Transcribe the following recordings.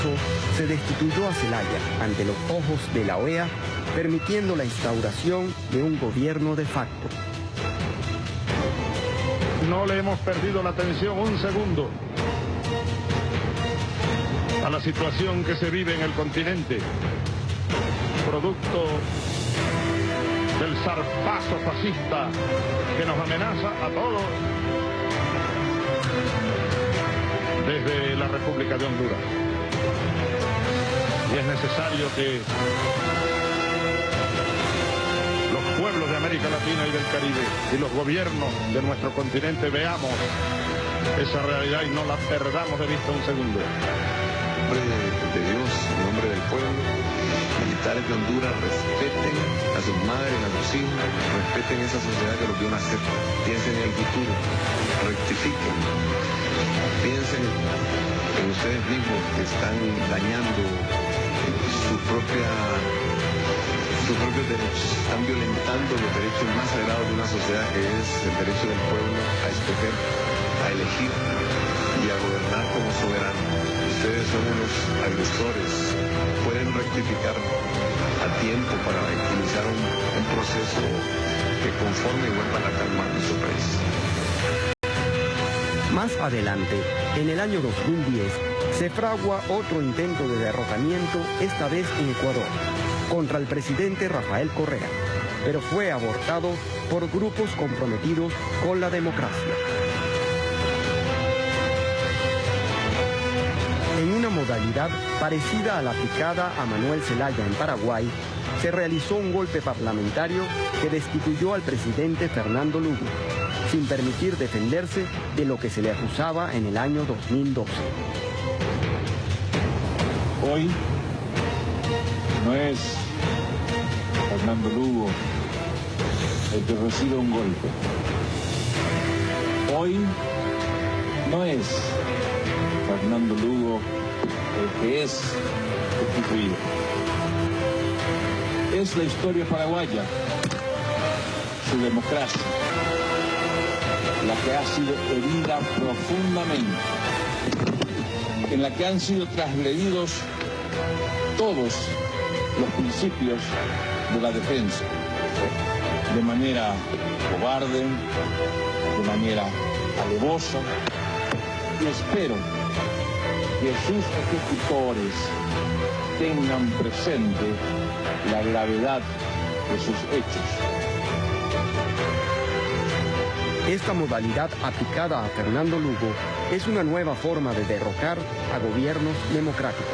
caso, se destituyó a Zelaya ante los ojos de la OEA, permitiendo la instauración de un gobierno de facto. No le hemos perdido la atención un segundo a la situación que se vive en el continente, producto del zarpazo fascista que nos amenaza a todos desde la República de Honduras. Y es necesario que los pueblos de América Latina y del Caribe y los gobiernos de nuestro continente veamos esa realidad y no la perdamos de vista un segundo. En nombre de Dios, en nombre del pueblo, militares de Honduras respeten a sus madres, a sus hijos, respeten esa sociedad que los vio nacer, piensen en el futuro, rectifiquen, piensen en ustedes mismos que están dañando sus propios derechos, están violentando los derechos más sagrados de una sociedad que es el derecho del pueblo a escoger, a elegir y a gobernar como soberano. Ustedes son unos agresores, pueden rectificar a tiempo para iniciar un proceso que conforme y vuelva a la calma a nuestro país. Más adelante, en el año 2010, se fragua otro intento de derrocamiento, esta vez en Ecuador, contra el presidente Rafael Correa, pero fue abortado por grupos comprometidos con la democracia. En una modalidad parecida a la aplicada a Manuel Zelaya en Paraguay, se realizó un golpe parlamentario que destituyó al presidente Fernando Lugo, sin permitir defenderse de lo que se le acusaba en el año 2012. Hoy no es Fernando Lugo el que recibe un golpe. Hoy no es Fernando Lugo el que es destituido. Es la historia paraguaya, su democracia, la que ha sido herida profundamente, en la que han sido transgredidos todos los principios de la defensa, de manera cobarde, de manera alevosa, y espero que sus ejecutores tengan presente la gravedad de sus hechos. Esta modalidad aplicada a Fernando Lugo es una nueva forma de derrocar a gobiernos democráticos,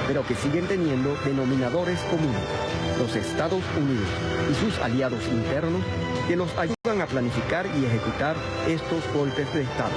pero que siguen teniendo denominadores comunes, los Estados Unidos y sus aliados internos que los ayudan a planificar y ejecutar estos golpes de Estado.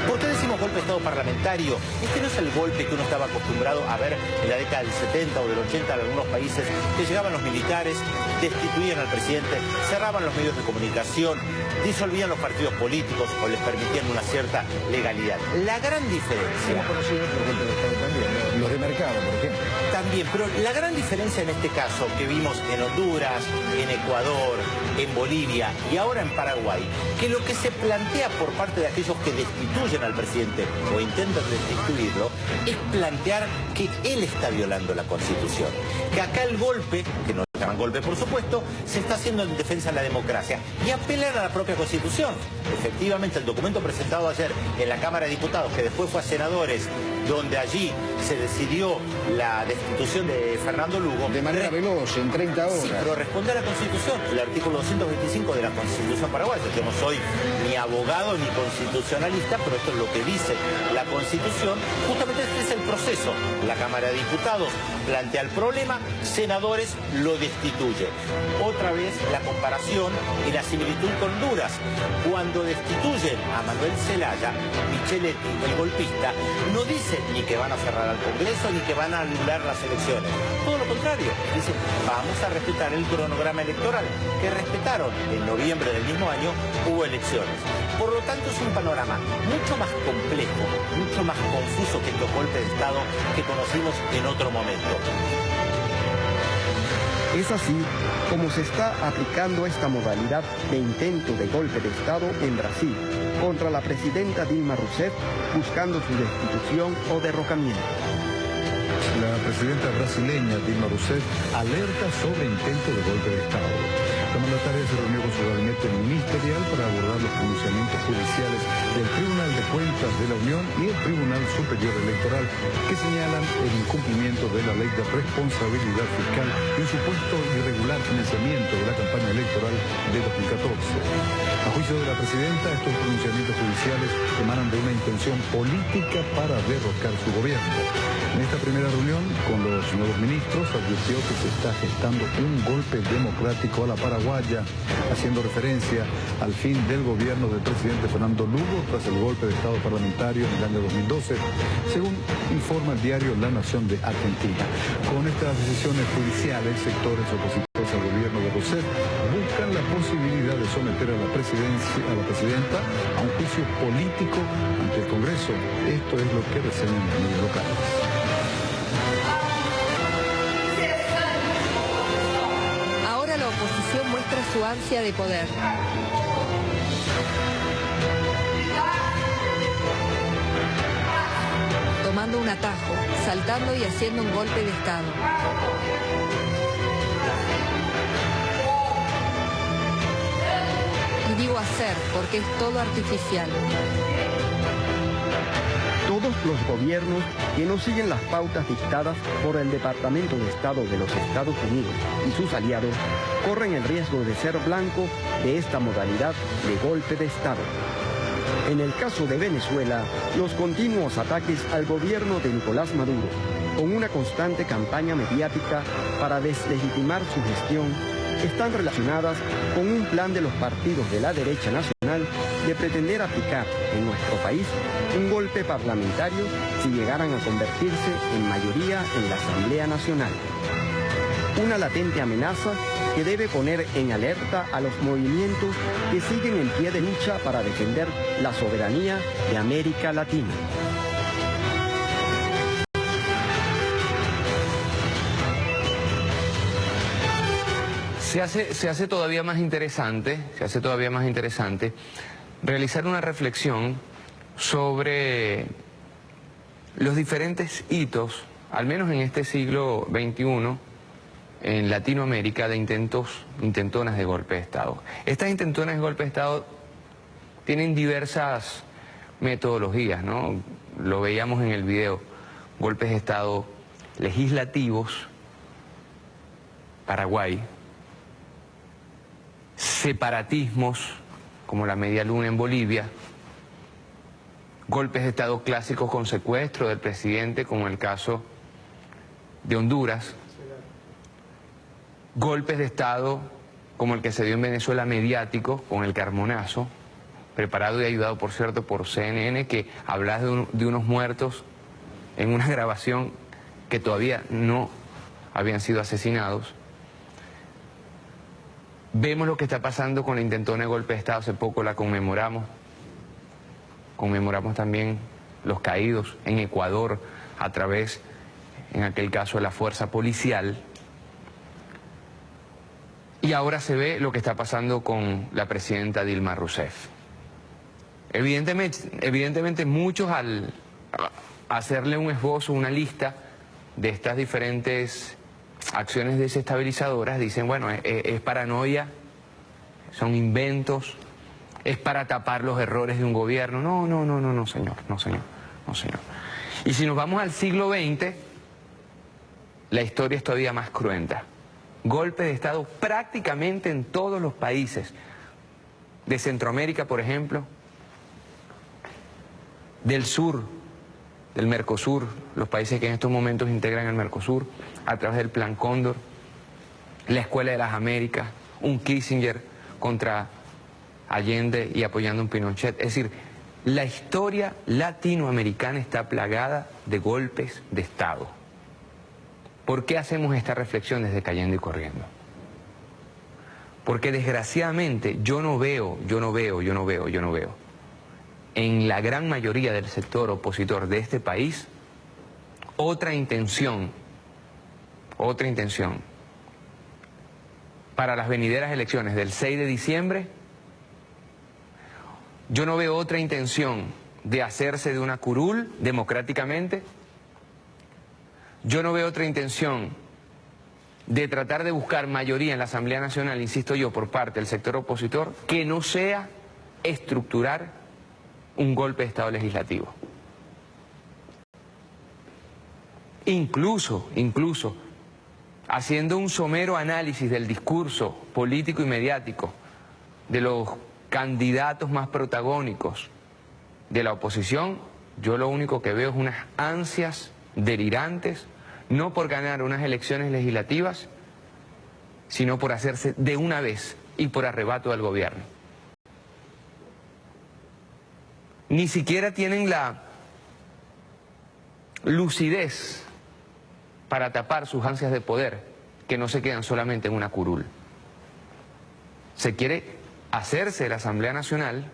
¿Por qué decimos golpe de Estado parlamentario? Este no es el golpe que uno estaba acostumbrado a ver en la década del 70 o del 80 en algunos países, que llegaban los militares, destituían al presidente, cerraban los medios de comunicación, disolvían los partidos políticos o les permitían una cierta legalidad. La gran diferencia... Hemos conocido otro golpe de Estado también, ¿no? Los de mercado, por ejemplo. También, pero la gran diferencia en este caso que vimos en Honduras, en Ecuador, en Bolivia y ahora en Paraguay, que lo que se plantea por parte de aquellos que destituyen al presidente o intentan destituirlo, es plantear que él está violando la Constitución. Que acá el golpe, que no lo llaman golpe por supuesto, se está haciendo en defensa de la democracia y apelan a la propia Constitución. Efectivamente, el documento presentado ayer en la Cámara de Diputados, que después fue a senadores, donde allí se decidió la destitución de Fernando Lugo. De manera veloz, en 30 horas. Sí, pero responde a la Constitución, el artículo 225 de la Constitución paraguaya. Yo no soy ni abogado ni constitucionalista, pero esto es lo que dice la Constitución. Justamente este es el proceso. La Cámara de Diputados plantea el problema, senadores lo destituye. Otra vez la comparación y la similitud con Honduras. Cuando destituyen a Manuel Zelaya, Micheletti, el golpista, no dice ni que van a cerrar al Congreso ni que van a anular las elecciones. Todo lo contrario, dicen vamos a respetar el cronograma electoral, que respetaron. En noviembre del mismo año hubo elecciones. Por lo tanto es un panorama mucho más complejo, mucho más confuso que estos golpes de Estado que conocimos en otro momento. Es así como se está aplicando esta modalidad de intento de golpe de Estado en Brasil, contra la presidenta Dilma Rousseff, buscando su destitución o derrocamiento. La presidenta brasileña Dilma Rousseff alerta sobre intento de golpe de Estado. La mandataria se reunió con su gabinete ministerial para abordar los pronunciamientos judiciales del Tribunal de Cuentas de la Unión y el Tribunal Superior Electoral, que señalan el incumplimiento de la Ley de Responsabilidad Fiscal y un supuesto irregular financiamiento de la campaña electoral de 2014. A juicio de la presidenta, estos pronunciamientos judiciales emanan de una intención política para derrocar su gobierno. En esta primera reunión con los nuevos ministros advirtió que se está gestando un golpe democrático a la paraguaya, haciendo referencia al fin del gobierno del presidente Fernando Lugo tras el golpe de Estado parlamentario en el año 2012, según informa el diario La Nación de Argentina. Con estas decisiones judiciales, sectores opositores al gobierno de Rousseff buscan la posibilidad de someter a la presidenta a un juicio político ante el Congreso. Esto es lo que reseñan los medios locales. Ahora la oposición muestra su ansia de poder. Tomando un atajo, saltando y haciendo un golpe de Estado. Y digo hacer porque es todo artificial. Todos los gobiernos que no siguen las pautas dictadas por el Departamento de Estado de los Estados Unidos y sus aliados corren el riesgo de ser blanco de esta modalidad de golpe de Estado. En el caso de Venezuela, los continuos ataques al gobierno de Nicolás Maduro, con una constante campaña mediática para deslegitimar su gestión, están relacionadas con un plan de los partidos de la derecha nacional de pretender aplicar en nuestro país un golpe parlamentario si llegaran a convertirse en mayoría en la Asamblea Nacional. Una latente amenaza que debe poner en alerta a los movimientos que siguen en pie de lucha para defender la soberanía de América Latina. Se hace todavía más interesante realizar una reflexión sobre los diferentes hitos, al menos en este siglo XXI, en Latinoamérica, de intentonas de golpe de Estado. Estas intentonas de golpe de Estado tienen diversas metodologías, ¿no? Lo veíamos en el video, golpes de Estado legislativos, Paraguay, separatismos, como la Media Luna en Bolivia, golpes de Estado clásicos con secuestro del presidente, como el caso de Honduras, golpes de Estado como el que se dio en Venezuela mediático, con el Carmonazo, preparado y ayudado, por cierto, por CNN, que habla de unos muertos en una grabación que todavía no habían sido asesinados. Vemos lo que está pasando con la intentona de golpe de Estado, hace poco la conmemoramos. Conmemoramos también los caídos en Ecuador a través, en aquel caso, de la fuerza policial. Y ahora se ve lo que está pasando con la presidenta Dilma Rousseff. Evidentemente muchos al hacerle un esbozo, una lista de estas diferentes acciones desestabilizadoras, dicen, bueno, es paranoia, son inventos, es para tapar los errores de un gobierno. No, señor. Y si nos vamos al siglo XX, la historia es todavía más cruenta. Golpe de Estado prácticamente en todos los países de Centroamérica, por ejemplo, del sur, del Mercosur, los países que en estos momentos integran el Mercosur, a través del Plan Cóndor, la Escuela de las Américas, un Kissinger contra Allende y apoyando a un Pinochet. Es decir, la historia latinoamericana está plagada de golpes de Estado. ¿Por qué hacemos esta reflexión desde Cayendo y Corriendo? Porque desgraciadamente yo no veo en la gran mayoría del sector opositor de este país otra intención para las venideras elecciones del 6 de diciembre Yo no veo otra intención de hacerse de una curul democráticamente. Yo no veo otra intención de tratar de buscar mayoría en la Asamblea Nacional, insisto yo, por parte del sector opositor, que no sea estructurar un golpe de Estado legislativo. Incluso, haciendo un somero análisis del discurso político y mediático de los candidatos más protagónicos de la oposición, yo lo único que veo es unas ansias delirantes, no por ganar unas elecciones legislativas, sino por hacerse de una vez y por arrebato del gobierno. Ni siquiera tienen la lucidez para tapar sus ansias de poder, que no se quedan solamente en una curul. Se quiere hacerse de la Asamblea Nacional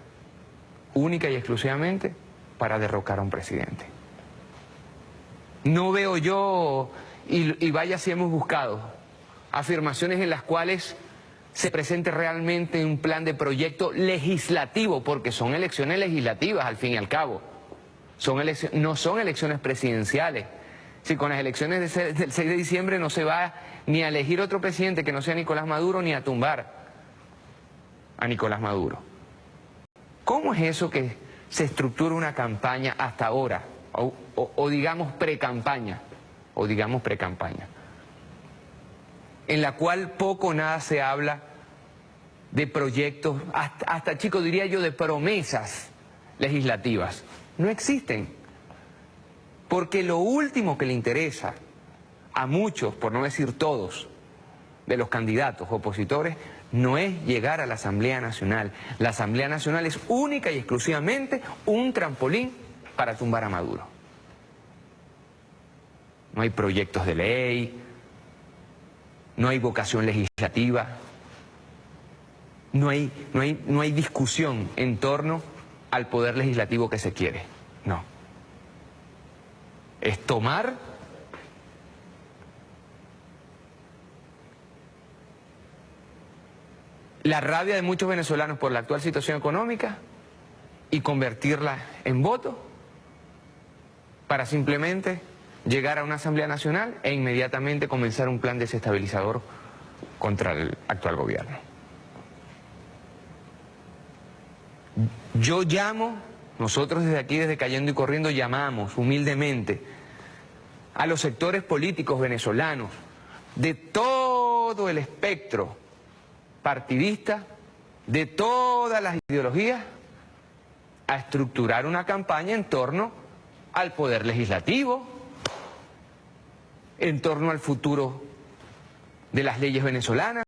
única y exclusivamente para derrocar a un presidente. No veo yo, y vaya si hemos buscado, afirmaciones en las cuales se presente realmente un plan de proyecto legislativo, porque son elecciones legislativas al fin y al cabo. No son elecciones presidenciales. Si con las elecciones del 6 de diciembre no se va ni a elegir otro presidente que no sea Nicolás Maduro, ni a tumbar a Nicolás Maduro. ¿Cómo es eso que se estructura una campaña hasta ahora? O digamos pre-campaña, en la cual poco o nada se habla de proyectos, hasta chico diría yo, de promesas legislativas. No existen. Porque lo último que le interesa a muchos, por no decir todos, de los candidatos opositores, no es llegar a la Asamblea Nacional. La Asamblea Nacional es única y exclusivamente un trampolín para tumbar a Maduro. No hay proyectos de ley, no hay vocación legislativa, no hay discusión en torno al poder legislativo que se quiere. No. Es tomar la rabia de muchos venezolanos por la actual situación económica y convertirla en voto para simplemente llegar a una Asamblea Nacional e inmediatamente comenzar un plan desestabilizador contra el actual gobierno. Yo llamo, nosotros desde aquí, desde Cayendo y Corriendo, llamamos humildemente a los sectores políticos venezolanos de todo el espectro partidista, de todas las ideologías, a estructurar una campaña en torno al poder legislativo, en torno al futuro de las leyes venezolanas.